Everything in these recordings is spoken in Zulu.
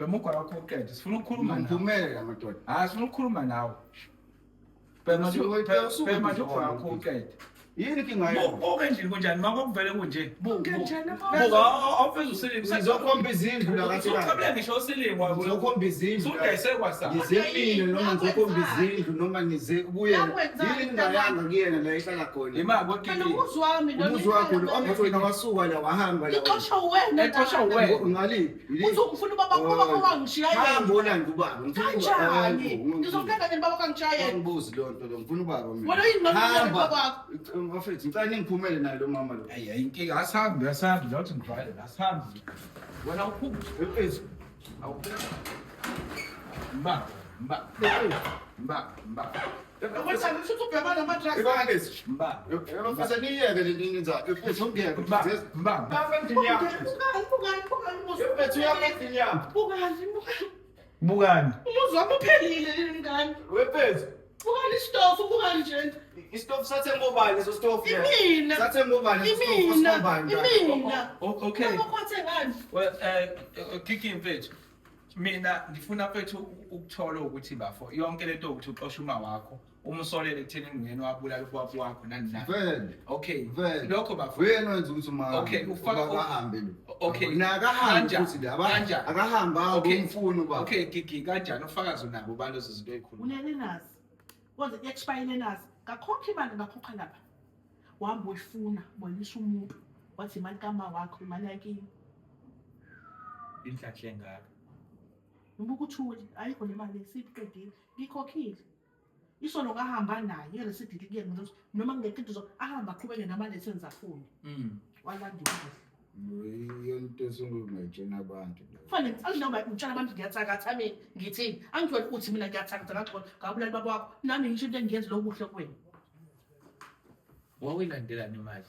Bemukwa wakho uqede. Sifuna ukukhuluma nawe. Ngimphumele la madoda. Sifuna ukukhuluma nawe. Bema wakho uqede. Yini inkinga yakho? Buke nje kunjani makuvele kunje. Buke njani Buka awufeza usilinga. Ngizokhomba izindlu la kathi la. Uqabule ngisho usilinga. Ngizokhomba izindlu. Sudayise kwasa. Ngizempile noma ngizokhomba izindlu noma nize kuye. Yini ingayanga kuyena la ihlala khona. Imali kwakini. Umuzi wami lo. Umuzi wakho lo amuthi wena wasuka la wahamba la. Ixosha wena. Exosha wena. Ngaliphi? Uzofuna ubaba wakho wangishiya yena. Hamba olanda ubaba. Kanjani? Ngizofika nini baba kangishiya? Ngibuzi lonto lo ngifuna ubaba mina. Wena yini ngomntwana baba? Mfethu ngicela ngiphumele naye lo mama lo. Inkinga asihambi lathi ngivale asihambi. Wena ukhuphi Mfethu. Mba. Wena ngisuthi ubhekana nama-drugs. Ibangesi. Mba. Mfethu niyeke le ndini zakhe. Mfethu ungeke. Mba. Bukani. Umuzi wami uphelile leli ngane. Wephethu. Bukani isitofu bukani nje. Istofu sathe ngobani leso stofu? Imina. Sathe ngobani leso stofu ngobani? Imina. Okay. Bakwathe ngani? Well, Kiki mfethu. Mina ngifuna mfethu ukuthola ukuthi bafo yonke lento ukuthi uxosha uma wakho umsolele ekutheni ngene wabulala ubaba wakho nani nani. Vele. Okay. Vele. Lokho bafo. Wena wenza ukuthi uma. Okay, ufaka ahambe lo. Okay. Nakahambe futhi la. Akahamba umfuno baba. Okay, Kiki kanjani ufakazi unabo balozo zinto ezikhulu. Unene nazi. Kodwa expire nazi. Ngakhokha imali ngakhokha lapha. Wahamba uyifuna, boyisa umuntu. Wathi imali kama wakho imali yakini. Inhlahle ngaka. Ngibukuthuli ayikho le mali esiqedile. Ngikhokhile. Isono kahamba naye ireceipt liye ngizothi noma ngeke into ahamba aqhubeke nama-lessons afune. Walanda ukudla. Yonto esingayitshena abantu. Kufanele ngicela noma ngitshela abantu ngiyathakatha mina ngithini angijwayele ukuthi mina ngiyathakatha ngakho ngabulali baba wakho nami ngisho into engiyenza lokuhle kuwena. Wawilandelana imali.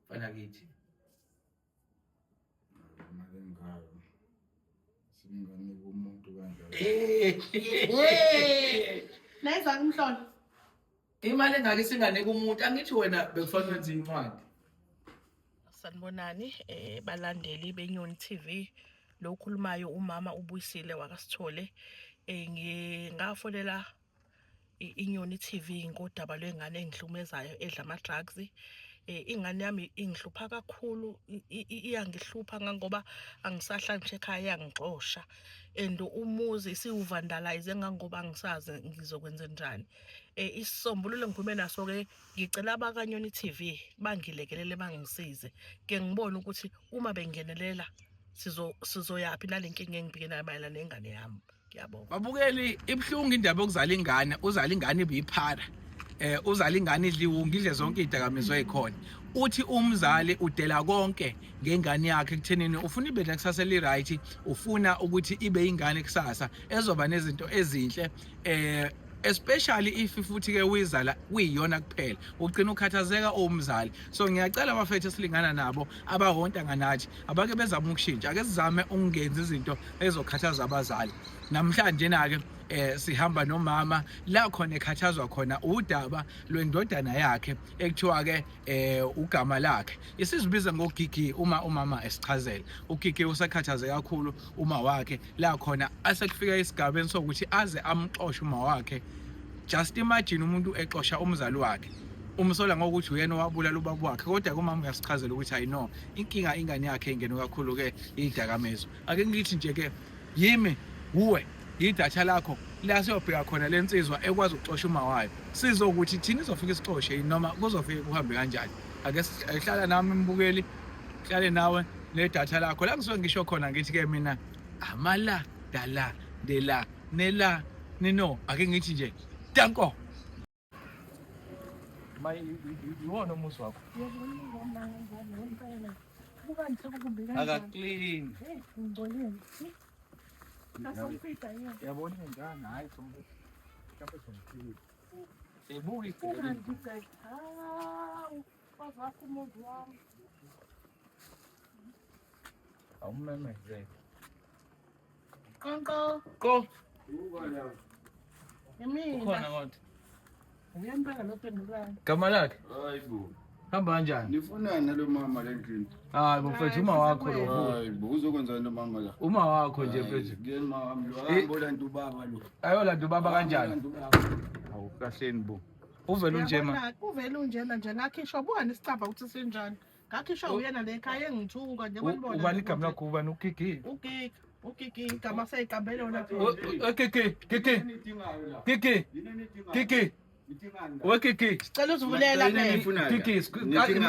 Fana kithi. Imali ngayo. Singanika umuntu kanjalo. Nayizwa umhlolo. Imali engake singanike umuntu angithi wena bekufanele wenze incwadi. Sanibonani balandeli beNyoni TV lo khulumayo umama uBuyisile wakasithole ngafonela iNyoni TV ngodaba lwengane engihlumezayo edla ama drugs ingane yami ingihlupha kakhulu iyangihlupha ngoba angisahlanje ekhaya yangixosha and umuzi siwuvandalize ngoba angisazi ngizokwenza njani isisombululo ngikhulume naso ke ngicela abakanyoni TV bangilekelele bangisize ke ngibone ukuthi uma bengenelela sizoyapi nalenkinga engibhekene nayo nengane yami ngiyabonga Babukeli ibhlungu indaba yokuzala ingane uzala ingane ibiyiphara uzala ingane idliwunga idle zonke izidakamizwa ezikhona uthi umzali udela konke ngengane yakhe ekuthenini ufuna ibe nekusasa eli right ufuna ukuthi ibe ingane kusasa ezoba nezinto ezinhle especially if futhi ke uyizala kuyiyona kuphela ugcina ukhathazeka umzali so ngiyacela abafethu esilingana nabo abahonta nganathi abake bezama ukushintsha ake sizame ukungenza izinto ezokhathaza abazali namhlanje na ke sihamba nomama la khona ekhathazwa khona udaba lwendodana yakhe ekuthiwa ke ugama lakhe isizibiza ngogigi uma umama esichazela ugigi usakhathaze kakhulu uma wakhe la khona asekufika isigabeni sokuthi aze amxoshe uma wakhe just imagine umuntu exosha umzali wakhe umsola ngokuthi uyena owabulala ubaba wakhe kodwa kumama uyasichazela ukuthi I know inkinga ingane yakhe ingene kakhulu ke idakamezo ake ngithi nje ke yimi uwe idatha lakho la siyobheka khona lensizwa ekwazi ukuxosha uma wayo sizokuthi thina izofika isixoshe noma kuzofika kuhambe kanjani ake sihlala nami mbukeli hlale nawe le datha lakho la ngisuke ngisho khona ngithi ke mina amala dala dela nela nino ake ngithi nje danko iwona umuzi wakho aka clean yabona ingane hayi sombe mhlawumbe somphili sebuki awumemeze Konko ko yimi ukhona kodwa uyambeka lo pendulayo gama lakhe Hayibo. hamba kanjani? Nifunani nalo mama le ndini? Hayi mfethu uma wakho lo. Hayi, uzokwenza lo mama la. Uma wakho nje mfethu. Ngeke mama lo. Ahambola ntu baba lo. Ayolanda ubaba kanjani? Hawu kahleni bo. Uvela unje ma. Uvela unjena nje ngakhishwa buka nesicaba ukuthi sinjani. Ngakhishwa uyena le ekhaya engithuka nje kwabona. Ubani igama lakho ubani uGigi? Ugigi igama sayigabele wona phela. Gigi. Wekiki. Sicela uzivulela ke. Gigi,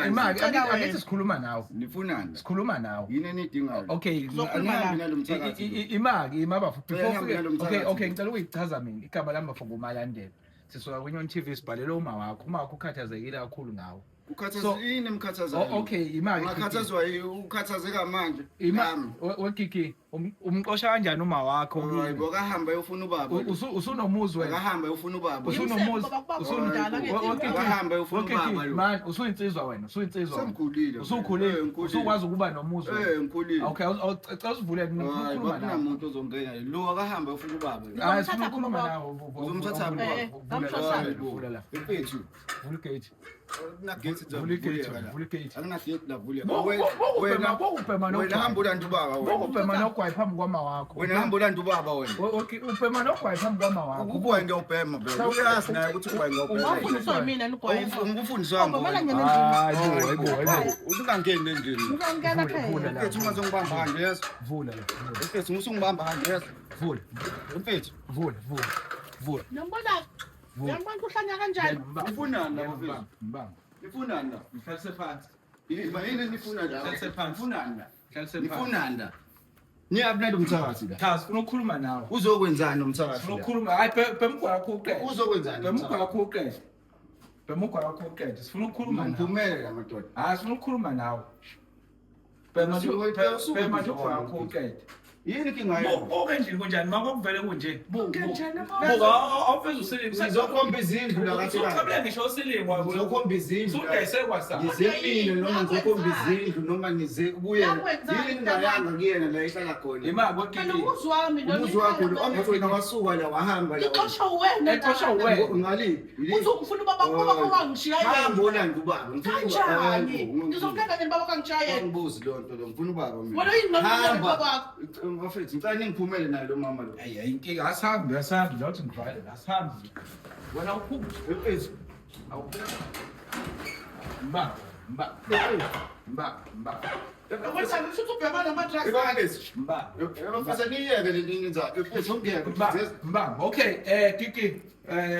imali angithi sikhuluma nawe. Nifunani? Sikhuluma nawe. Yini nidingayo? Okay, Angihambi nalo mthakathi. imali imaba Angihambi nalo mthakathi. Okay, ngicela uyichaza mina igama lami bafo ngumalandela. Sisuka kwiNyon TV sibhalele uma wakho ukhathazekile kakhulu ngawe. Ukhathazekile emkhathazayo. Okay, imali. Ngakhathazwa ukhathazeka manje. Imali. Wekiki, umqosha kanjani uma wakho? Hayibo kahamba yofuna ubaba. Usunomuzi wena. Kahamba yofuna ubaba. Usunomuzi. Kahamba yofuna ubaba lo. Man, usuyinsizwa wena, Samkhulile. Usukhulile. Usukwazi ukuba nomuzi wena. Ngikhulile. Okay, awucela usivule Hayibo kunamuntu ozongena. Lo akahamba yofuna ubaba. Hayi sifuna ukukhuluma nawe. Uzomthatha Vula la. Mfethu. Vula gate. Kunagate Vula gate. Vula gate. Akunagate la vula. Wena hamba ulantu baba wena. Ubhema nogwayi phambi kwama wakho. Wena hamba ulantu baba wena. Okay, ubhema nogwayi phambi kwama wakho. Ukugwayi ngiyobhema bebe. Uyazi naye ukuthi ugwayi ngiyobhema. Ungafundiswa yimina nogwayi. Ngikufundiswa ngona. Hayibo. Ungangeni endlini. Ungangena phela. Mfethu ungazongibamba kanje yeso. Vula la. Mfethu usungibamba kanje yeso. Vula. Mfethu. Vula. Nombona. Yambona kuhlanya kanjani? Nifunani la mfethu? Mbamba. Nifunani la? Mhlalise phansi. Yini nifuna la? Hlalise phansi. Nifunani la? Hlalise phansi. Nifunani la? Niyabunalo umthakathi la. Cha, sifuna ukukhuluma nawe. Uzokwenzani nomthakathi Sifuna la? ukukhuluma. Hayi bemgwa wakho uqede. Uzokwenzani? Bemgwa wakho uqede. Bemgwa wakho uqede. Sifuna ukukhuluma nawe. Ngiphumelele amadoda. Hayi sifuna ukukhuluma nawe. Bema nje wakho uqede. Yini inkinga yakho? Buka endlini kunjani? Makuvele kunje. Buka. Awufeza usilima. Sizokhomba izindlu la kathi Ucabule ngisho usilima. Ngizokhomba izindlu. Sudayise kwasa. Ngizemile noma ngizokhomba izindlu noma nize kuyena. Yini ingayanga kuyena la ihlala khona. Imali Phela kwekiki. umuzi wami lo. Umuzi wakho ongathi wena wasuka la wahamba la. Ixosha wena. Exosha wena. Ngaliphi? Uzongifuna ubaba wakho wangishiya yena. Hamba olanda ubaba. Kanjani? Ngizongena nini baba kangishiya yena? Ngibuzi lonto lo ngifuna ubaba mina. Wena yini noma baba wakho? Mfethu ngicela ningiphumele naye lo mama lo. Hayi inkinga asihambi lathi ngivale asihambi. Wena uphuma. Mfethu. Mba. Wena ngisuthi ubhema nama-drugs. Ibangesi. Mba. Mfethu niyeke le nto yenza. Mfethu ungeke. Mba. Okay, Kiki.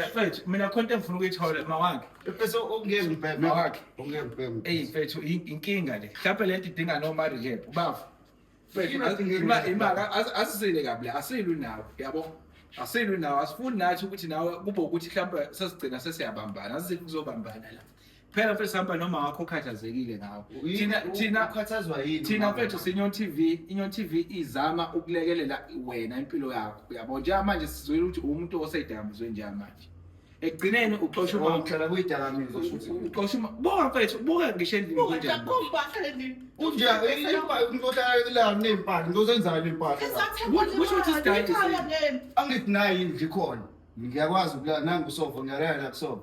Mfethu mina khonto engifuna ukuyithola mawakhe. Mfethu ungeke ngibheme wakhe. Ungeke ngibheme. Hey mfethu inkinga le. Mhlawumbe lento idinga noma rehab. Ubava. Imali asisile kabi la asilwi nawe yabo asilwi nawe asifuni nathi ukuthi nawe kube ukuthi mhlawumbe sesigcina sesiyabambana asizile kuzobambana la phela mfethu sihamba noma wakho khathazekile ngawe thina ukhathazwa yini thina mfethu iNyon TV izama ukulekelela wena impilo yakho yabo nje manje sizoyela ukuthi umuntu osedamizwe nje manje ekugcineni uxosha uma uhlala kuyidakamizo futhi uxosha uma buka mfethu buka ngisho endlini kunjani unja ngizohlala la nempahla ngizozenzani impahla kusho ukuthi isidayisi angithi nayi indlu ikhona ngiyakwazi ukulala nangu sofa ngiyalala kusofa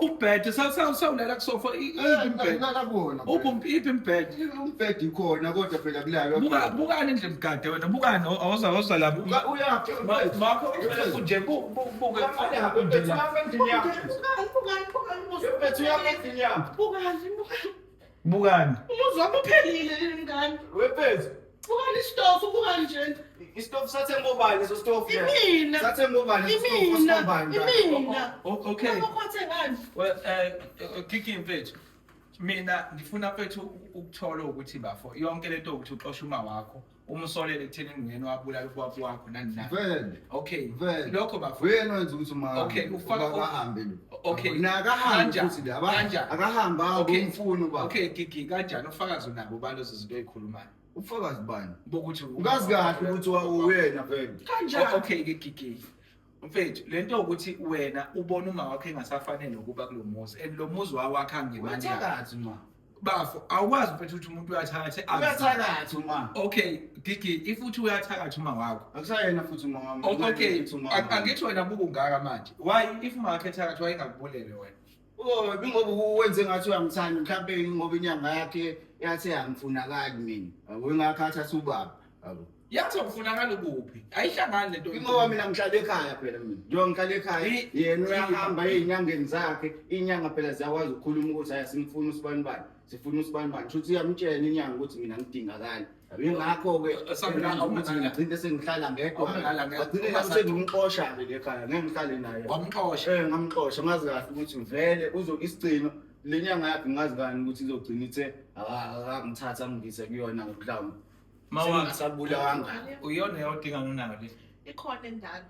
Umbhede sawulala kusofa ngilala kuwona iphi imbhede umbhede ikhona kodwa phela kulala bukani endlini mgade wena bukani awuza lapha uyaphi makho nje buke bukani umuzi wami uphelile leli ngane. wephethu Bukani isitofu bukani nje. istofu sathe ngobani so stofu Imina. sathe ngobani Imina. Okay Ukhothe ngani? well Kiki mfethu mina ngifuna mfethu ukuthola ukuthi bafo yonke lento ukuthi uxosha uma wakho umsolele ekutheni ngene wabulala ubaba wakho nani nani vele okay vele lokho bafo wena wenza ukuthi uma Okay, ufaka ahambe lo okay nakahambe futhi la akahamba akumfuni ubaba okay Kiki kanjani ufakazi unabo balozo zinto ezikhulumayo ufakazi bani bokuthi ukazi kahle ukuthi uyena vele Kanjani? okay Kiki mfethu lento ukuthi wena ubona uma wakho engasafanele ukuba kulomuzi and lo muzi wakho angemali uyathakathi ma bafo awukwazi mfethu ukuthi umuntu uyathakathe uyathakathi ma okay Kiki if uthi uyathakatha uma wakho akusayena futhi uma okay angithi wena buku ngaka manje why if uma wakho ethakatha why engakubulele wena Oh, bingoba uwenze ngathi uyangithanda mhlawumbe ngoba inyanga yakhe yathi angifunakali mina. Wengakhatha subaba. Yabo. Yathi ufunakala kuphi? Ayihlangani lento. Ingoba mina ngihlala ekhaya phela mina. Njengoba ngihlala ekhaya, yena uyahamba ezinyangeni zakhe. Inyanga phela ziyakwazi ukukhuluma ukuthi ayisimfuna usibanibani. Sifuna usibanibani. Kushuthi uyamtshela inyanga ukuthi mina ngidingakala. Yingakho ke Sabulala ukuthi ngigcine sengihlala ngedwa. Ngagcine sengimxosha ke ekhaya. Ngeke ngihlale naye. Wamxosha. Ngamxosha ngazi kahle ukuthi vele isicino lenyanga yakhe ngazi kani ukuthi izogcina ithe akangithatha ngise kuyona mhlawumbe. Mawanga Sabulawanga. uyona yodinga nonayo le. Ikhona endala.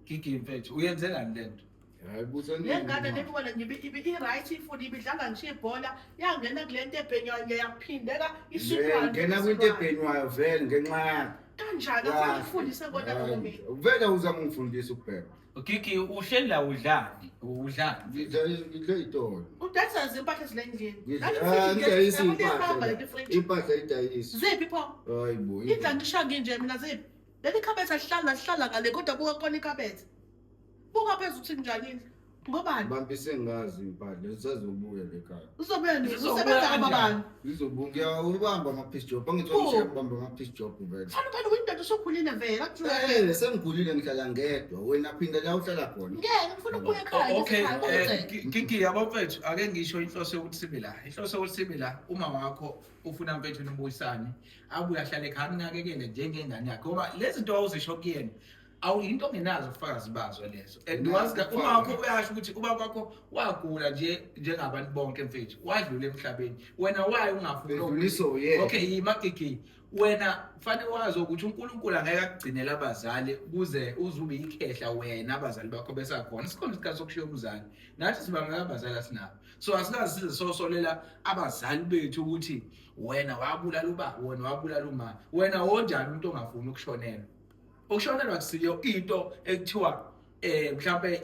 Gigi mfethu uyenzekani lento? Hayi buzo Lengane lebona i-right ifuni ibidlala ngisho ibhola yangena kulento ebhenywayo ngeyaphindeka isukwana. ngena kwinto ebhenywayo vele ngenxa yakhe. Kanjani afundise kodwa ngomi. Vele uza ngifundisa ukubheka. Gigi uhleli la udlani? Udlani? Ngidle itolo. Udatha impahla ezilendlini. Ngidayisa impahla idayisa. Ziphi pho? Hayibo. Idla ngisho nginje mina ziphi. Leli khabethe lihlala ngale kodwa buka khona ikhabethe. Buka phezulu ukuthi njani? Ngobani? Bambise ngazi impahla zisazobuya lekhaya. Uzobuya nini? Usebenza kabani? Ngizobuya ubamba ama-piece job. Angithola ubamba ama-piece job vele. Fanele phela uyindoda usokhulile vele akuthiwa. Sengikhulile ngihlala ngedwa. Wena phinda la uhlala khona. Ngeke ngifuna ukuya ekhaya. Okay, Gigi yabo mfethu ake ngisho inhloso yokuthi sibe la. Inhloso yokuthi sibe la uma wakho ufuna mfethu nibuyisane. Abuye ahlale ekhaya akunakekele njengengane yakhe. Ngoba lezi zinto awuzisho kuyena awuyinto ongenazo ubufakazi bazo lezo. And wazi uma wakho uyasho ukuthi ubaba wakho wagula njengabantu bonke mfethu. Wadlula emhlabeni. Wena waye ungafuni. Okay, yimagigi. Wena kufanele wazi ukuthi uNkulunkulu angeke akugcinele abazali kuze uzube ikhehla wena abazali bakho besakhona. Sikhona isikhathi sokushiya umzali. Nathi sibangela abazali asinabo. So asikazi size sosolela abazali bethu ukuthi wena wabulala ubaba, wena wabulala uma. Wena wonjani umuntu ongafuni ukushonela. Ukushonelwa kusiyo into ekuthiwa mhlawumbe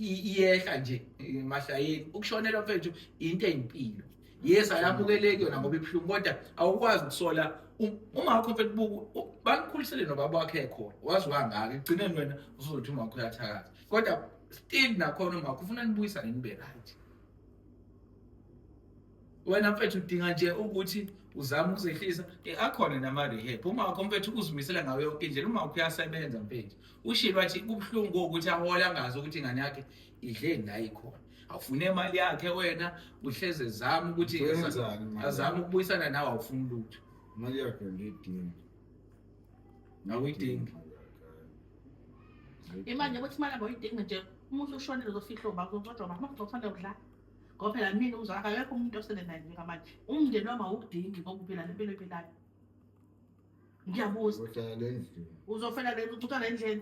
iyehla nje emashayini. Ukushonelwa mfethu into eyimpilo. Yes ayamukeleki yona ngoba ibhlungu kodwa awukwazi ukusola uma wakho mfethu buku banikhulisele nobaba wakhe ekhona. Wazi wangaka egcineni wena uzothi uma wakho uyathakaza. Kodwa still nakhona uma ufuna nibuyisane nibe right. Wena mfethu udinga nje ukuthi uzama ukuzehlisa akhona nama rehab. Uma wakho mfethu uzimisela ngawe yonke indlela uma uyasebenza mfethu. Ushilo wathi kubhlungu ukuthi ahola ngazi ukuthi ingane yakhe idleni la ikhona. Awufune imali yakhe wena uhleze zama ukuthi azama ukubuyisana nawe awufuni lutho. Imali yakhe ngiyidinga. Awuyidingi. Imali ukuthi imali aboyidinga nje umuntu ushonele uzofihla ubaba uzoqoqa mama uzothanda ukudla. Ngoba phela mina uzaka akekho umuntu osele naye njengamanje. Umndeni wami awudingi ngoba phela lempilo ephilayo. Ngiyabuza. Uzofela le ucutha le ndlela.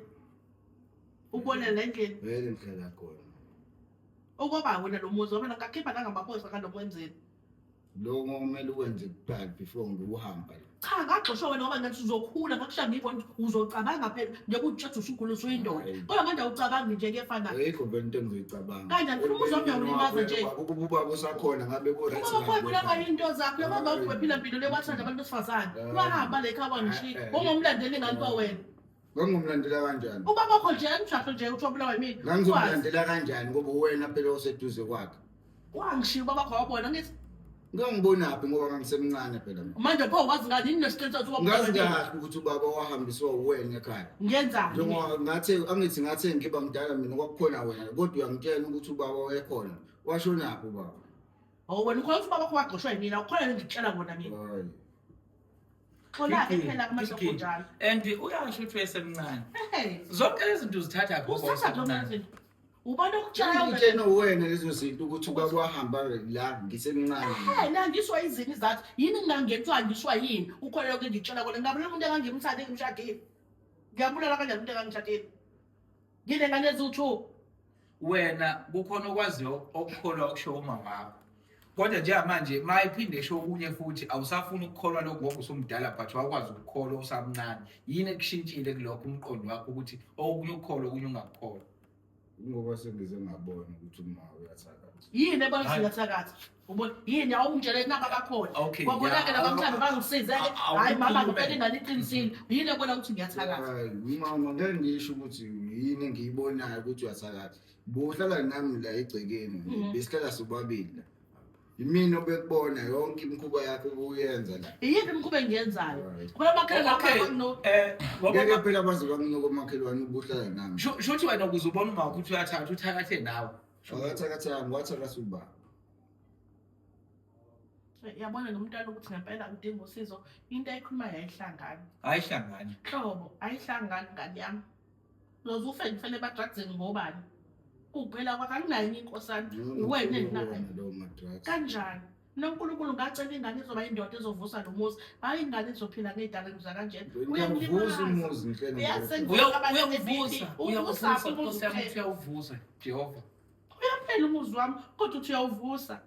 Ubone le ndlela. Vele ngihlala khona. Ukuba wena lo muzi wena ngakhipha nangamaphoyisa kalokwenzeni. Lo kumele ukwenze kuqala before ngiuhamba. Cha ngagxoshwa wena ngoba ngathi uzokhula ngakushaya ngibona uzocabanga phela njengokuthi usukhulu usuyindoda. Kodwa manje awucabangi nje kuyefana. Ayikho vele into engizocabanga. Kanjani ufuna uzomnyawulimaza nje. Ubaba usakhona ngabe ko right. Ubaba kwakho lapha into zakho laba baphila impilo lewathanda abantu besifazane. Wahamba la ekhaya ngishi. Ongomlandeli ngani wena? Ngangumlandela kanjani? Ubaba wakho nje umshado nje uthobula yimini. Ngangizomlandela kanjani ngoba wena phela oseduze kwakhe. Wangishiya ubaba wakho wabona ngithi ngangibonaphi ngoba ngangisemncane phela. Manje pho wazi ngani inesicelo sokuba ngazi kahle ukuthi ubaba wahambiswa uwena ekhaya. Ngiyenzani? Njengoba ngathi ngiba mdala mina kwakukhona wena kodwa uyangitshela ukuthi ubaba wayekhona. Washonaphi ubaba? Oh wena ukholwa ubaba wakho wagxoshwa yimina ukholwa ngikutshela bona mina. Hayi. Khona phela kumashoko njalo. And uyasho ukuthi wesemncane. Hey. Zonke lezi zinto zithatha kuphi usemncane? Ubona ukutshela ngitshena wena lezo zinto ukuthi ubaba wahamba la ngisemncane. La ngisho izini izathu yini ngingangethwa ngisho yini ukholwa ukuthi ngitshela kona ngabona umuntu engangimthathe ngimshadile. Ngiyabulala kanjani umuntu engangishadile? Ngine ngane ezuthu. Wena kukhona okwaziyo okukholwa okusho uma wakho. Kodwa nje manje mayiphinde esho okunye futhi awusafuni ukukholwa lokho ngoba usumdala but wakwazi ukukholwa usamncane. Yini ekushintshile kulokho umqondo wakho ukuthi okunye ukukholwa okunye ungakukholwa? Ngoba sengize ngabona ukuthi uma uyathaka. yini ebona singathakatha ubona yini awungitshele naba bakhona Okay, wabona ke yeah, labamhlanje bangisize ke hayi mama ngempela ingane iqinisile yini ebona ukuthi ngiyathakatha Hayi mama ngeke ngisho ukuthi yini engiyibonayo ukuthi uyathakatha. Bohlala nami la egcekeni besihlala sobabili la. Yimina obekubona yonke imikhuba yakho uyenza la. yini imikhuba engiyenzayo ngoba bakhala Okay, lapha no Ngeke phela baze bakunuka umakhelwane ubuhlala nami. shothi wena ukuze ubone uma ukuthi uyathatha uthakathe nawe. Akathakatha ngiwathakatha uba. yabona nomntwana ukuthi ngempela udinga usizo into ayikhulumayo ayihlangani Ayihlangani. hlobo ayihlangani ngani yami uzozufe ngifele badrugsini ngobani kuphela kwakhe anginayo inkosana uwena endinayo lo madrugs. kanjani noNkulunkulu ngacela ingane izoba indoda ezovusa lo muzi hayi ingane izophila ngey'dakamizwa kanjena Uyavuza umuzi nhlelo. Uyavusa Nkosi yami uthi uyawuvusa Jehova. uyaphela umuzi wami kodwa uthi uyawuvusa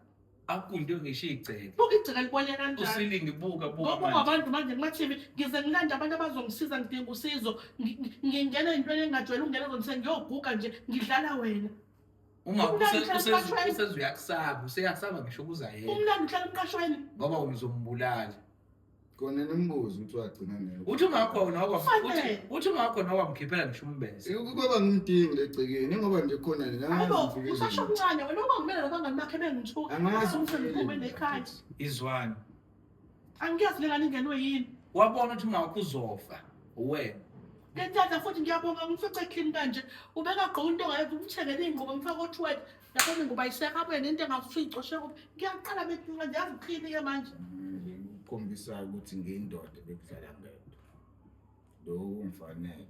Akunto ngisho igceke. buka igcika libone kanjani Usilingi buka ngoba manje. ngabantu manje kuma-TV ngize ngilande abantu abazongisiza ngidinga usizo ngingena ey'ntweni engingajwayele ukungena zona ngiyoguga nje ngidlala wena Uma Umntwana uhlala emqashweni. usezuyakusaba, useyasaba ngisho kuza yena umlando uhlala emqashweni ngoba uzombulala. Kona nembuzo ukuthi wagcina nayo. Uthi ungakhona Kufanele. uthi ungakhona wakwamkhiphela ngisho umbese. Kuba ngimdingi legcekeni ngoba nje khona Hayibo, usasho omncane wena ongangimele nabangani bakhe bengithuka Angazi ngiphume nekhaya Izwani. angiyazi le ngane ingenwe yini Wabona ukuthi uma uzofa wena. ngentanda futhi ngiyabonga ngimfice ekhini kanje ubekagqoka into ongayenza umthengele iy'ngubo ngifake otwet lapho ingubo ayiseka abuye nento engazuthi uyicoshe kuphi ngiyaqala beqinqa ndiyazi uqhini-ke manje ukukhombisa ukuthi ngiyindoda bekudlala ngedwa. Lokho ngifanele.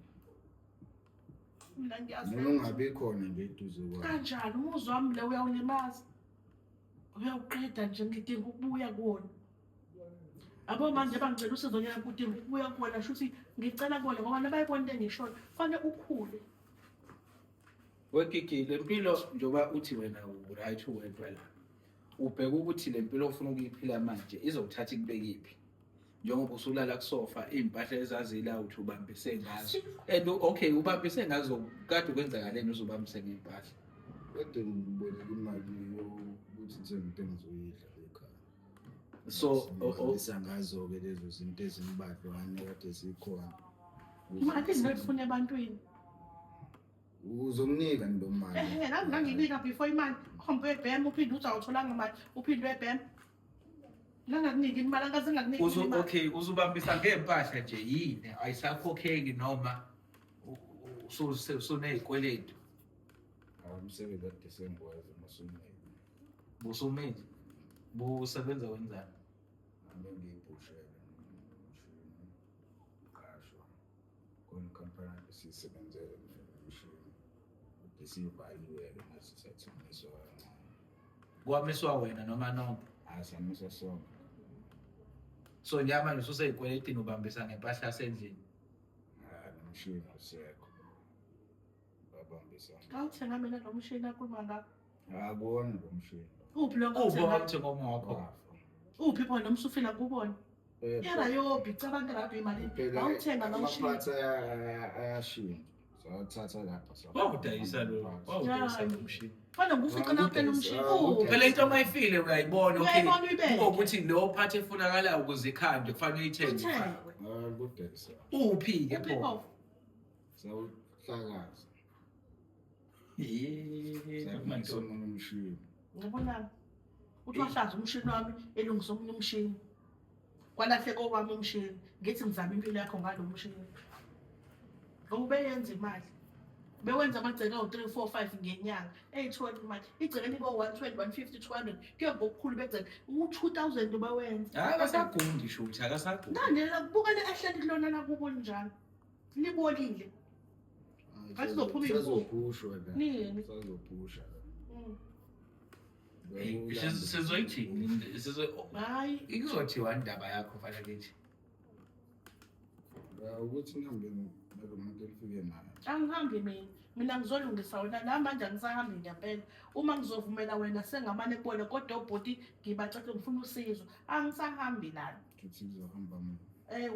mina ngiyazi Noma ungabe khona nje eduze kwami. kanjani umuzi wami le uyawulimaza uyawuqeda nje ngidinga ukubuya kuwona abo manje bangicela usizo nyana kudinga ukubuya kuwona shuthi ngicela kuwona ngoba nabayibona into engishona kufanele ukhule Wegigi lempilo njoba uthi wena right uwedwa la. Ubheka ukuthi lempilo ofuna ukuyiphila manje izokuthatha ikubekiphi. Njengoba usulala kusofa impahla ezazila uthi ubambise ngazo. And okay ubambise ngazo kade kwenzakaleni uzobambise ngempahla. Kodwa ngiboleka imali yokuthi nje into engizoyidla ekhaya. So isangazo ke lezo zinto ezimbahlwane kade zikhona. imali ngiyifuna ebantwini Uzomnika ndomali. nami nganginika before imali uhambe ebhem uphinde uthi awutholanga imali uphinde ebhem nangakunika imali angaze ngakunika imali okay uzobambisa ngempahla nje yini ayisakhokheki noma usuney'kweletu. Umsebenzi kade sengikwazi masumile. Busumile. Busebenza wenzani? Ngiyibhushela ngashwa khona company esisebenzele ngishini esivaliwe nasithathiswa Kwamiswa wena noma nonke. asamisa sonke So njalo ususey'kweletini ubambisa ngempahla yasendlini. nomshini usekho babambisa awuthenga mina lo mshini akhuluma ngakho akubona lo mshini uphi lo Ubona ngothenga ukuthi ngomokho. uphi phona umsufila kubona yena yobhi cabanga lapho imali awuthenga lo mshini amaphathi ayashintsha sawuthatha lapha Wawudayisa lo. Wawudayisa lo mshini. fana ngufica naphela umshini Phela into mayifile uyayibona okay. Uyayibona uyibeke. Ukuthi lo phathi efunakalayo ukuze ikhande kufanele uyithenge. uthengwe kudayisa Uphi ke uphi pho? pho sawuhlakaza Yebo manje umshini ngibona uthi wahlaza umshini wami elungisa omunye umshini kwalahleka owami umshini ngithi ngizama impilo yakho ngalo mshini ngoba ubeyenza imali bewenza amagceke awu-3 4 5 ngenyanga eyitholi imali igceke libo 120 150 200 kuye ngokukhulu begceke u-2000 ubewenza Hayi akasagundi shuthi akasagundi. nandela kubukele ehleli kulona nakubo njalo libolile Ngathi uzophuma iy'ngubo. Sazophushwa la. Nini? Sazophusha la. Sizoyithini? Hayi Ikuzothiwa indaba yakho mfana kithi. Ukuthi ngihambe nalo muntu elifike naye. angihambi mina ngizolungisa wena la manje angisahambi ngempela uma ngizovumela wena sengamane kubona kodwa ubhoti ngibacela ngifuna usizo angisahambi lana Ukuthi ngizohamba mina.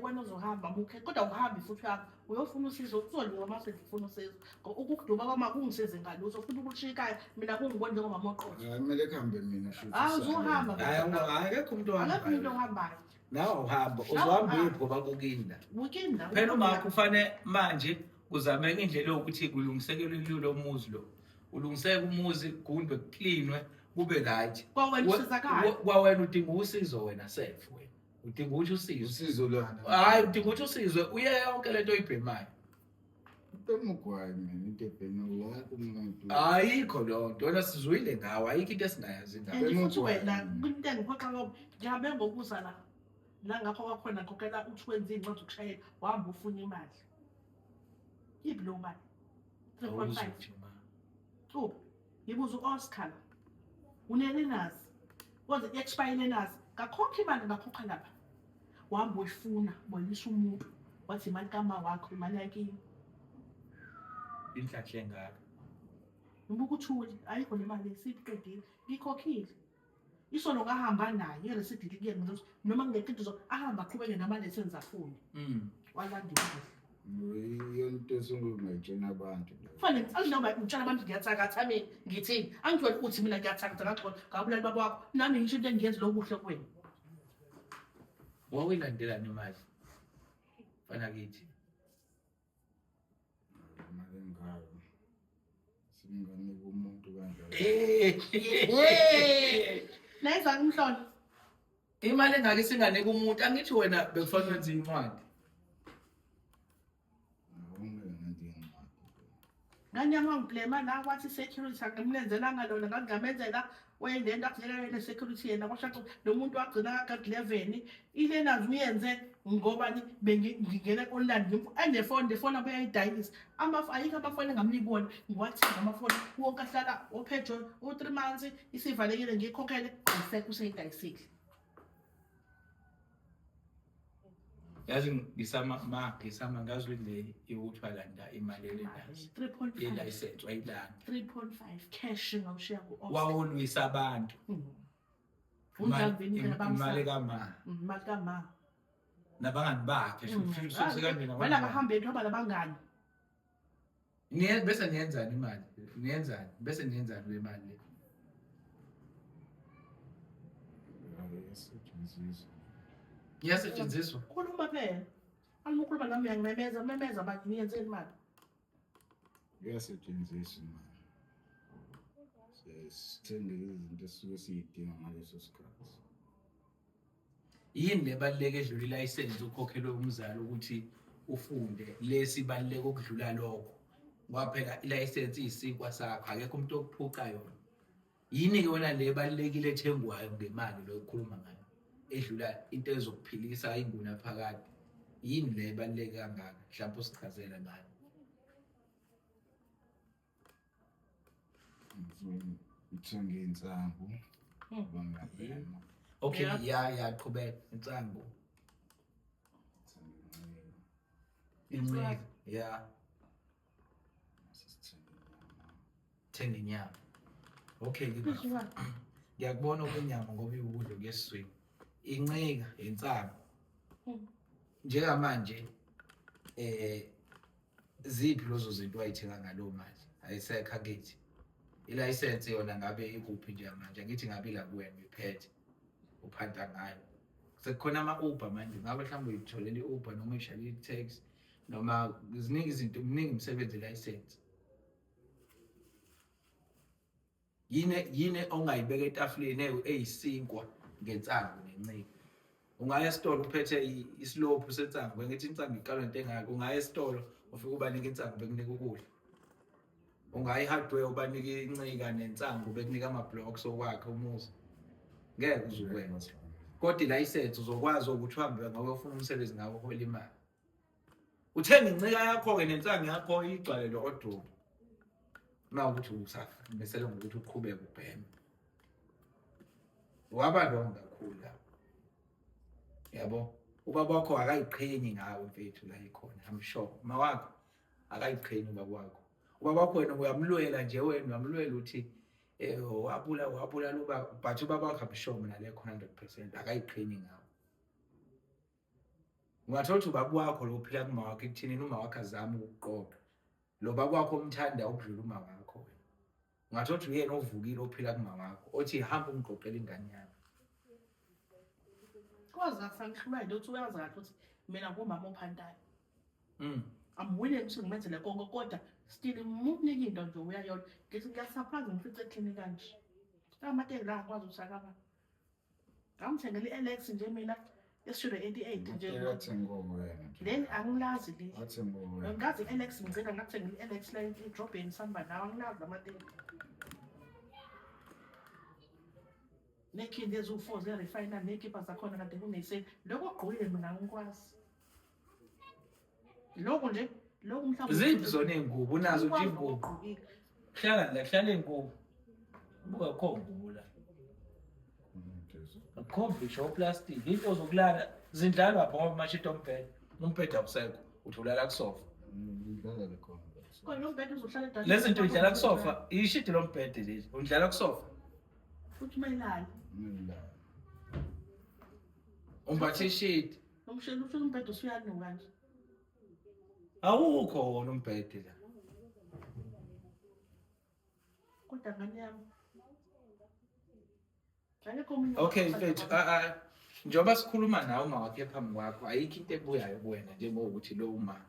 wena uzohamba mukhe kodwa uhambi futhi uyofuna usizo uzoliwa mase ngifuna usizo ukukuduba kwama kungisize ngalutho futhi ukushikayo mina kungibona njengomama oqotho kumele kuhambe mina shuthi uzohamba akekho umuntu akekho umuntu ohambayo ohambayo nawe uhamba uzohamba uyipho bakukinda wikinda phela uma kufane manje kuzameka indlela yokuthi kulungisekelwe lo muzi lo ulungiseke umuzi kundwe kuklinwe kube right kwawena usizakala kwawena udinga usizo wena self wena udinga ukuthi usizo usizo lwana hayi udinga ukuthi usizwe uye yonke lento oyibhemayo Mugwayi mina into ebhenu wonke umuntu ayikho lonto wena sizwile ngawe ayikho into esingayazi ngawe and futhi wena into engiphoxa ngoba ngihambe ngokuza la ngapho kwakhona ngikhokhela u20 incwadi ukushayela wahamba ufuna imali iblo mali 3.5 oh ngibuza u-Oscar unenenazi kodwa i-expire nazi ngakhokha imali ngakhokha lapha wahamba uyifuna boyisa umuntu wathi imali kama wakho imali yakini inhlahle ngaka ngibuka uthuli ayikho le mali esiqedile ngikhokhile isolo ngahamba naye ireceipt likiye ngizothi noma ngeke into ahamba aqhubeke nama-lessons afune walandile yonto esingungayitshena abantu kufanele noma ngitshela abantu ngiyathakatha mina ngithini angijwayele ukuthi mina ngiyathakatha ngakho ngabulali baba wakho nami ngisho into engiyenzi lokuhle kuwena wawilandelani imali fana kithi imali engayo singanika umuntu kanjalo nayeza ngimhlolo imali engake singanika umuntu angithi wena bekufanele wenze incwadi nganyama ngiblema la wathi security angimlenzelanga lona ngangamenzela wayelento akulela security yena kwashaxa lo muntu wagcina ka-11 ilenazi uyenze ngoba bengingena online the phone abayayidayisa ayikho amafoni engamnibona ngiwathenga amafoni wonke ahlala opetrol u3 months isivalekile ngikhokhele ayisekho useyidayisile yazi ngisama ngazwe le yokuthwala nda imali elenazi 3.5 yelicense wayilana 3.5 cash ngawushiya ku-office wawulwisa abantu imali kama imali kama nabangani bakhe futhi kanjena wena bahambe ethoba labangani bese niyenzani imali niyenzani bese niyenzani le mali le iyasetshenziswa khuluma phela angimukhuluma nami uyangimemeza manje niyenzeni imali iyasetshenziswa imali sithenge izinto esisuke siyidinga ngaleso sikhathi yini lebaluleke edlula ilayisensi ukhokhelwe umzali ukuthi ufunde lesibaluleke okudlula lokho kwaphela ilayisensi isinkwa sakho akekho umuntu okuphuca yona yini ke wena lebalulekile ethengwayo ngemali lo ukukhuluma ngayo edlula into ezokuphilisa inguna phakathi yini lebaluleke kangaka mhlawumbe usichazela ngayo ngithenge insangu bangabhema okay yaqhubeka insangu inceke thenga inyama okay ngiyakubona ukwenyama ngoba ukudla kuyesiswini incika insangu njengamanje ziphi lozo zinto wayithenga ngalo mali ayisekho akithi ilayisensi yona ngabe ikuphi nje manje ngithi ngabe la kuwena uyiphethe uphanta ngayo sekukhona ama-Uber manje ngabe mhlawumbe uyitholela i-Uber noma uyishayela i-taxi noma ziningi izinto mningi imisebenzi elayisensi yini ongayibeka etafuleni eyisinkwa ngensangu nencika ungaya esitolo uphethe isilophu sensangu ngithi insangu iqalwa into engaka ungaya esitolo ufike ubanika insangu bekunika ukudla ungaya i-hardware ubanika incika nensangu bekunika ama-blocks okwakhe umuzi ngeke uzukwenza kodwa ilayisensi uzokwazi ukuthi uhambe ngawe ufuna umsebenzi ngawo uhola imali uthenga incika yakho-ke nensangu yakho igcwale lo odrobo ukuthi usafumesele ngokuthi uqhubeke ubheme waba long kakhulu lapho yabo ubaba wakho akayiqhenyi ngawe mfethu la ikhona I'm sure mawakho akayiqhenyi ubaba wakho ubaba wakho wena uyamlwela nje wena uyamlwela uthi wabula lo baba but ubaba wakho I'm sure mina le khona 100% akayiqhenyi ngawe Ungathola ukuthi ubaba wakho lo uphila kuma wakho ekuthenini uma wakho azama ukuqoqa. Lo baba wakho umthanda ukudlula uma wakho wena. Ungathola ukuthi uyena ovukile ophila kuma wakho othi hamba ungiqoqele ingane yami. Kwazi asangihlula into uthi uyazi kahle ukuthi mina ngumama ophantayo. I'm willing ukuthi ngimenzele konke kodwa still ngimunika into nje uyayona. Ngithi ngiyasurprise ngifice eklinika kanje. Amateki la akwazi ukusakaba. Ngamthengela iLX nje mina esishude 88 nje. Yathi ngoba wena. Then angilazi le. Yathi ngoba wena. Ngazi iLX ngicela ngakuthengela iLX la edrobheni samba nawe angilazi amateki. Nekhindi ezu4 ze-refiner nekhipha zakhona kade kunese lokho ogqokile mina ngikwazi. Lokho nje lokho mhlawumbe Ziphi zona iy'ngubo unazo nje iy'ngubo. Hlala la hlala iy'ngubo. Buka khombula. Akhombe isho plastic into zokulala zindlalwa apha ngoba mashito umbhede awusekho uthulala kusofa. Ngibheka khona. Kodwa umbhede uzohlala edala. Lezi zinto udlala kusofa ishidi lo mbhede lezi udlala kusofa. Futhi mayilala. Ngilala. Umbathe ishidi. Nomshelo uthi umbhede usuyanuka kanje. Awukho wona umbhede la. Kodwa ngane yami. Ngeke omunye. Okay mfethu njengoba sikhuluma nawe uma wakhe phambi kwakho ayikho into ebuyayo kuwena njengokuthi lo uma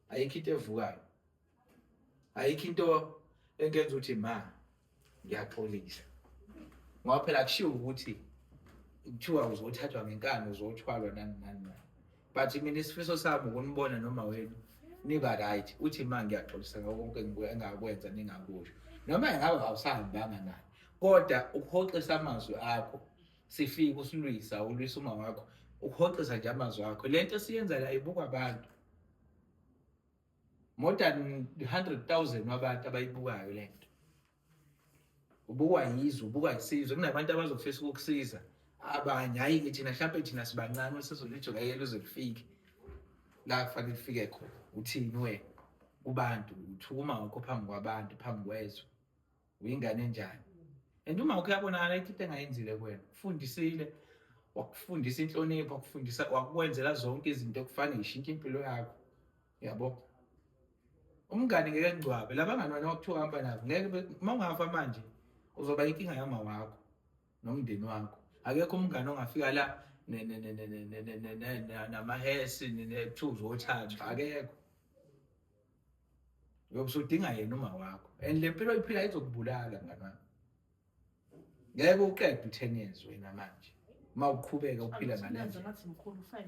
ayikho into evukayo ayikho into engenza ukuthi ma ngiyaxolisa ngoba phela kushiwo ukuthi kuthiwa uzothathwa ngenkani uzothwalwa nani but mina isifiso sami ukunibona noma wena niba right uthi ma ngiyaxolisa ngakho konke engakwenza ningakusho noma engabe awusahambanga naye kodwa ukuhoxisa amazwi akho sifike usilwisa ulwisa uma wakho ukuhoxisa nje amazwi akho lento siyenza la ibukwa abantu more than 100,000 wabantu abayibukayo lento ubukwa yizwe ubukwa isizwe kunabantu abazofisa ukukusiza abanye hayi thina mhlawumbe thina sibancane sesolijo ngeke lize lifike la kufanele lifike khona uthini wena kubantu uthuma wakho phambi kwabantu phambi kwezwe uyingane enjani and uma ukuyabonakala into engayenzile kuwena ufundisile wakufundisa inhlonipho wakufundisa wakwenzela zonke izinto okufanele ishintshe impilo yakho yabo umngane ngeke ngcwabe labangani wena wakuthiwa hamba nabo ngeke mawungafa manje uzoba inkinga yama wakho nomndeni wakho akekho umngane ongafika la namahesi nethuzo othatha akekho uyobusudinga yena uma wakho and le mpilo iphila izokubulala ngani wami ngeke uqede 10 years wena manje mawuqhubeka uphila ngalezo ngathi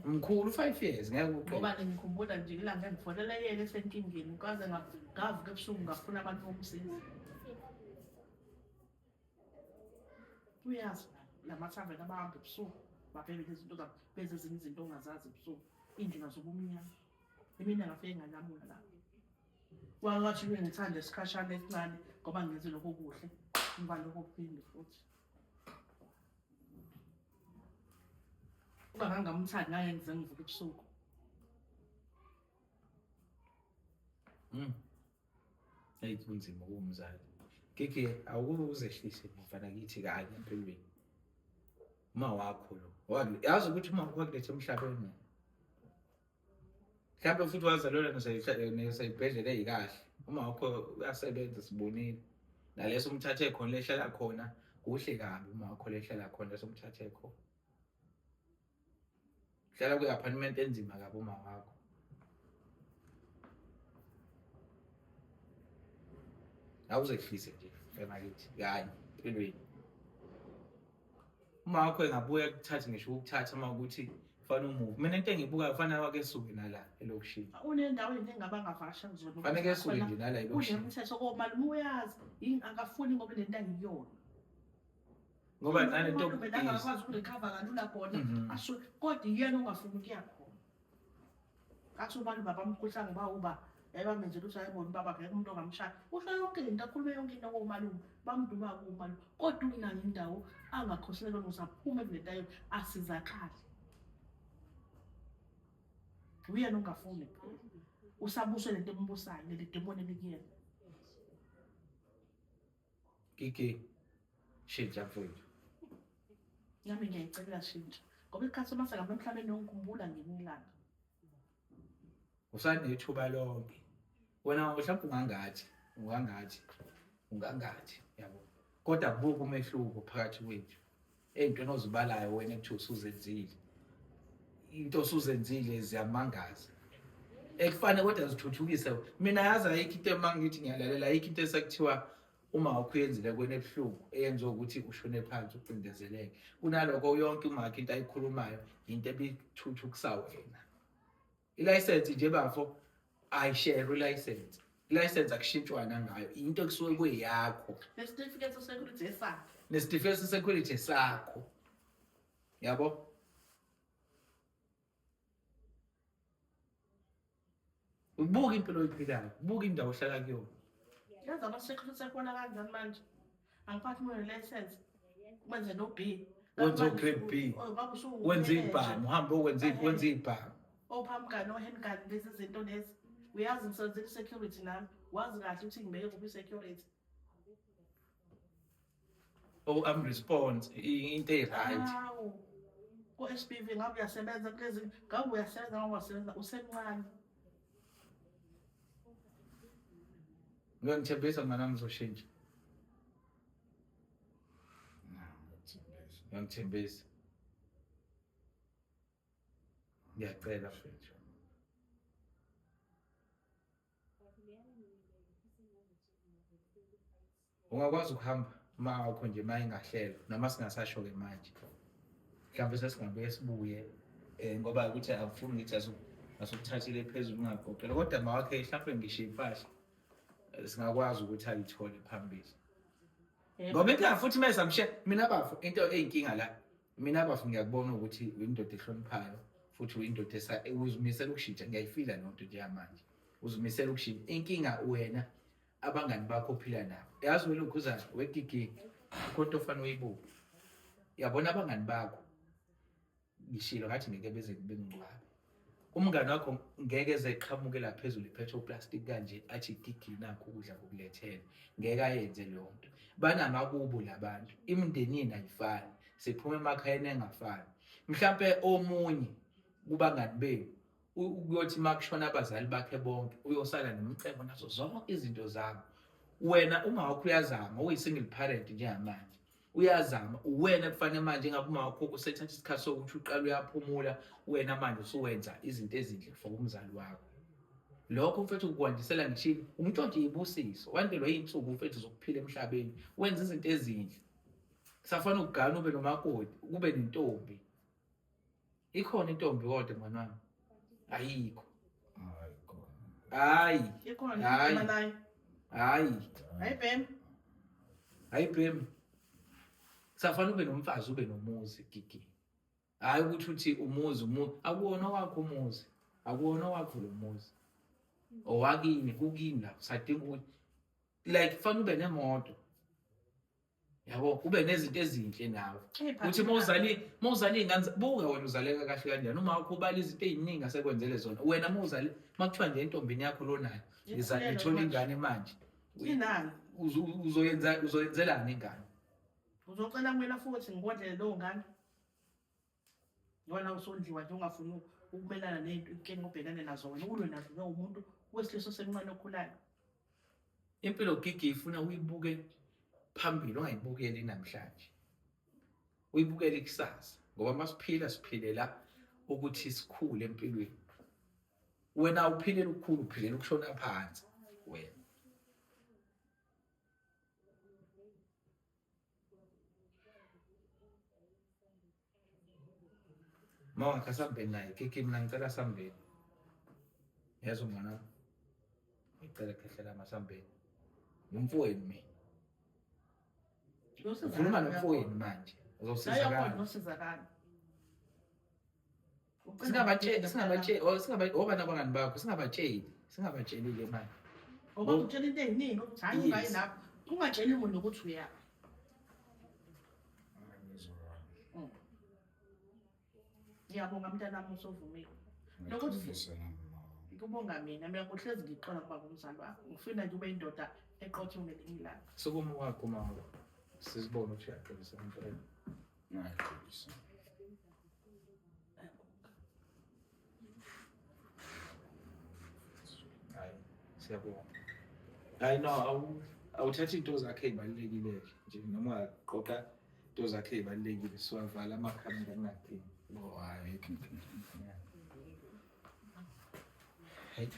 mkhulu 5 years ngeke uqede ngoba ngikhumbula nje ilanga engifonela yena esenkingeni kwaze ngavuka ebusuku ngafuna abantu bomsiza. Uyazi lamathaveni abahamba ebusuku babheke lezi zinto zabo benze ezinye izinto ongazazi ebusuku indlela zobumnyama imina ngafike ngalamula la wangathi ngithanda isikhashana esincane ngoba ngenze lokho kuhle ngibalo kokuphinde futhi ungangamthandi ngeke ngize ngivuke ebusuku. Hey kunzima ukumzali keke awukuzehlise mfana kithi kanye empilweni uma wakho lo yazi ukuthi uma ukulethe emhlabeni mhlawumbe futhi wazalelwa nesayibhedlela eyikahle uma wakho uyasebenza sibonile naleso umthathe khona lehlala khona kuhle kabi uma wakho lehlala khona leso umthathe khona hlala kwi-apartment enzima kabi uma wakho awuzehlise nje mfana kithi kanye empilweni uma wakho engabuya kuthatha ngisho ukuthatha uma ukuthi fana umuvu mina into engiyibukayo fanele wake esuke nala elokishini Unendawo engaba ngavasha kuzona fanele esuke nje nala elokishini kunemthetho komalume uyazi akafuni ngoba lento angiyona ngoba nalento akakwazi ukurecover kalula khona asho kodwa yena ongafuni ukuya khona athi abantu babamkhuhlanga bawuba yayibamenzela ukuthi ayibona baba ngeke umuntu ongamshaya usho yonke lento akhulume yonke into komalume bamduma kumalume kodwa unayo indawo angakhoselelwa uzaphuma kulento ayo asizakhala uyena ongafuni usabuswe lento embusayo le demoni likuyena kike shintsha mfowethu nami ngiyayicela shintsha ngoba isikhathi somase ngapha emhlabeni ngikhumbula ngelinye ilanga. Usanethuba lonke. Wena mhlawumbe ungangathi yabo. Kodwa buka umehluko phakathi kwethu. Ey'ntweni ozibalayo wena ekuthiwa usuzenzile. Into osuzenzile ziyamangaza. Ekufane kodwa zithuthukise. Mina yazi ayikho into emangithi ngiyalalela, ayikho into esekuthiwa uma ukuyenzile kwena ebuhlungu eyenza ukuthi ushone phansi ucindezeleke. Kunaloko yonke umakho into ayikhulumayo into ebithuthukisa wena. I-license nje bafo ayishare i-license. I-license akushintshwana ngayo. Into ekusuke kuyeyakho. Nesitifiketi se-security esakho. Nesitifiketi se-security sakho. Yabo? Ubuka impilo oyiphilayo, ubuka indawo ohlala kuyona. Yazi ama-security akhona kanjani manje? Angiphathi umuntu ne-license. Wenze no-B. Wenze o-grade B. Wenze ibhamu, uhambe wenze ibhamu. Ophamgani, o-handgun, lezi zinto lezi. Uyazi ngisebenzela i-security nami. Wazi kahle ukuthi ngibeke kuphi i-security. Oh, response into e-right. Hawu. Ku-HPV ngabe uyasebenza kulezi, ngabe uyasebenza ngabe uyasebenza usemncane. Ngiyangithembisa mngani wami uzoshintsha. Ngiyangithembisa. Ngiyacela mfethu. Ungakwazi ukuhamba uma awukho nje uma ingahlelwa noma singasasho-ke manje. Mhlawumbe sesingabuye sibuye ngoba ukuthi akufuni ngithi asukuthathile phezulu ungagoqela kodwa mawakhe mhlawumbe ngisho impahla singakwazi ukuthi ayithole phambili. Ngoba inkinga futhi mase samshe mina bafo into eyinkinga la mina bafo ngiyakubona ukuthi indoda ehloniphayo futhi indoda uzimisela ukushintsha ngiyayifila nonto nje manje. Uzimisela ukushintsha inkinga wena abangani bakho ophila nabo. Yazi wena ukuzana wegigi konto ofana uyibuka. Yabona abangani bakho ngishilo ngathi ngeke beze kubengqwabe. Umngane wakho ngeke ezeqhamuke la phezulu iphetho plastic kanje athi gigi nakho ukudla kokulethela. Ngeke ayenze leyo nto. Banamakubo labantu. Imndenini ayifani. Siphuma emakhayeni engafani. Mhlambe omunye kubangani benu ukuyothi makushona abazali bakhe bonke uyosala nomcebo nazo zonke izinto zabo. Wena uma wakho uyazama uyi-single parent njengamanje. Uyazama uwena kufanele manje ngabe uma wakho usethatha isikhathi sokuthi uqala uyaphumula wena manje usuwenza izinto ezinhle for umzali wakho. Lokho mfethu ukwandisela ngishilo umntwana ibusiso wandelwa izinsuku mfethu zokuphila emhlabeni wenza izinto ezinhle. Safana ukugana ube nomakoti kube nentombi. Ikhona intombi kodwa mngani wami. Ayikho. Hayi. Ikhona Hayi. Hayi. Ayibhemi. Ayibhemi. Safana ube nomfazi ube nomuzi gigi. Hayi ukuthi umuzi akuwona wakho umuzi. Akuwona wakho lo muzi. Owakini kukini la sadinga ukuthi like fanele ube nemoto. Yabo ube nezinto ezinhle nawe. Uthi mawuzali ingane buka wena uzaleka kahle kanjani uma ukubala izinto eziningi asekwenzele zona. Wena mawuzali makuthiwa nje intombini yakho lonayo izali ithola ingane manje. Inani uzoyenzelani ingane? Uzocela kumina futhi ngikondlele lo ngane. Wena usondliwa nje ungafuni ukumelana nezinto inkinga obhekane nazo wena ulwe nazo umuntu wesiliso semncane okhulayo. Impilo gigi ifuna uyibuke phambili ungayibukeli namhlanje. Uyibukele ikusasa ngoba masiphila siphilela ukuthi sikhule empilweni. Wena uphilela ukukhula uphilela ukushona phansi wena. Mama kasambeni naye kiki mina ngicela sambeni. Yazi mwana. Ngicela khehlela masambeni. Umfowenu mina. Ukhuluma nomfowenu manje. Uzosizakala. Singabatsheli obana abangani bakho singabatshelile manje. Ngoba utshela into eziningi hayi ungayi lapho. Ungatsheli umuntu ukuthi uyaphi. Ngiyabonga mntanami usovumile. Lokuthi ngikubonga mina kuhlezi ngiqona kuba ngumzali wakho. Ngifuna nje ube indoda eqotho ngelinye ilanga. Sokumo wakho mama. Sizibona ukuthi uyaqinisa impela. Ngiyaqinisa. siyabonga. Hayi no, awuthatha into zakhe ezibalulekile nje noma ungaqoqa into zakhe ezibalulekile siwavala amakhamera kungadingi. Hayi. Hayi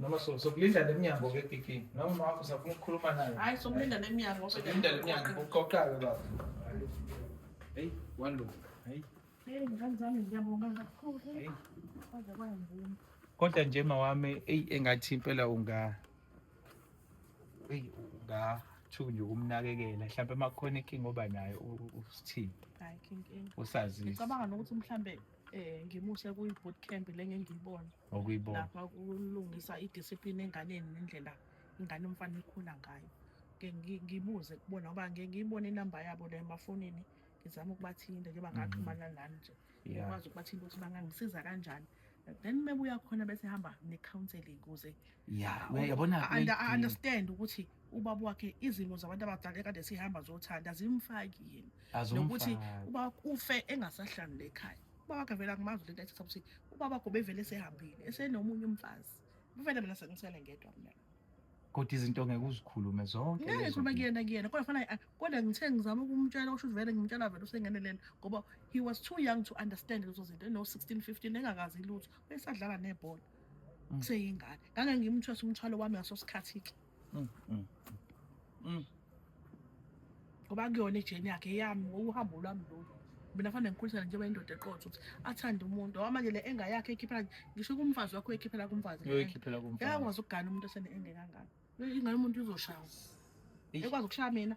noma sokulinda leminyango-ke Kiki, noma wakho usafuna ukukhuluma naye. Hayi sokulinda leminyango. Sokulinda leminyango uqoqa-ke baba. Hey, walunga. Hey. Ngane zami ngiyabonga kakhulu. Hey. Kwaze kwanzima. Kodwa nje mawami engathi impela ungathunywa ukumnakekela mhlawumbe makukhona inkinga oba nayo usithini Hayi kinkinga. usazise Ngicabanga nokuthi mhlambe ngimuse kuyi-bootcamp le ngengiyibona okuyibona. lapha kulungisa i-discipline enganeni nendlela ingane umfana ikhula ngayo. Ngibuze kubona ngoba ngiyibona inamba yabo la emafonini ngizama ukubathinta njengoba ngaxhumana nani nje. Ngikwazi ukubathinta ukuthi bangangisiza kanjani. Then mebuya khona bese hamba ne-counselling ukuze Uyabona I understand ukuthi ubaba wakhe izimo zabantu abadala ekade sihamba zothanda azimfaki yena nokuthi uba ufe engasahlali lekhaya. Ubaba wakhe vele akumazi lento ethetha ukuthi ubaba wakhe bevele esehambile esenomunye umfazi. Kufanele mina sengisele ngedwa mina. kodwa izinto ngeke uzikhulume zonke Ngeke ngikhuluma kuyena kodwa fanele kodwa ngithe ngizama ukumtshela usho vele ngimtshela vele usengenelele ngoba he was too young to understand lezo zinto no 16 15 engakazi lutho esadlala nebhola kuseyingane ngake ngimthwesa umthwalo wami ngaso sikhathi ke ngoba kuyona ijeni yakhe yami uhambo lwami lo mina fanele ngikhulisane njengoba indoda eqotho ukuthi athande umuntu manje le engayakhe ekhiphela ngisho kumfazi wakho ekhiphela kumfazi uyikhiphela kumfazi yakwazi ukugana umuntu esene engekangaka ingane umuntu uzoshawa ekwazi ukushaya mina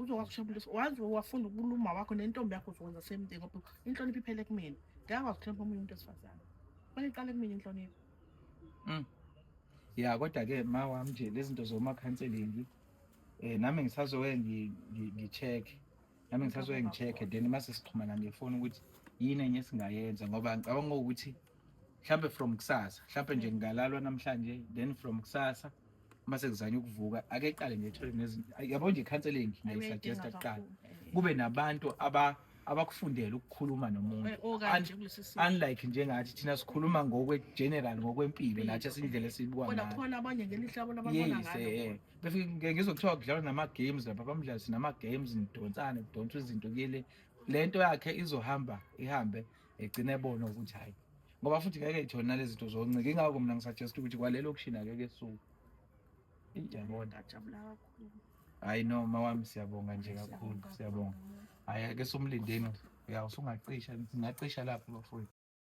uzokwazi ukushaya umuntu wazi wafunda ukuluma wakho nentombi yakho uzokwenza same thing ngoba inhlonipho iphele kumina ngiyakwazi ukuhlonipha umuntu umuntu esifazane fanele iqale kumina inhlonipho kodwa-ke mawami nje lezi zinto zoma-counselling nami ngisazoke ngicheck-e then mase sixhumana ngefoni ukuthi yini enye esingayenza ngoba ngicabanga ukuthi mhlambe from kusasa mhlambe nje ngingalalwa namhlanje then from kusasa mase ngizanye ukuvuka ake qale ngithole yabo nje i-counselling ngiyisuggesta kuqala kube nabantu abakufundela ukukhuluma nomuntu unlike njengathi thina sikhuluma ngokwe-general ngokwempilo nathi esindlela esiyibuka ngayo khona abanye ngelihlabo lababona ngayo befike ngizokuthiwa kudlalwa nama-games lapha bamdlala sinama-games nidonsane kudonswa izinto kuyele lento yakhe izohamba ihambe egcine ebona ukuthi hayi ngoba futhi ngeke yithona nalezi zinto zoncika ingako mina ngisuggest ukuthi kwalelo kushini akeke suku ngiyabona jabula kakhulu hayi no mawami siyabonga nje kakhulu siyabonga hayi ake somlindeni usungacisha lapho bafowethu.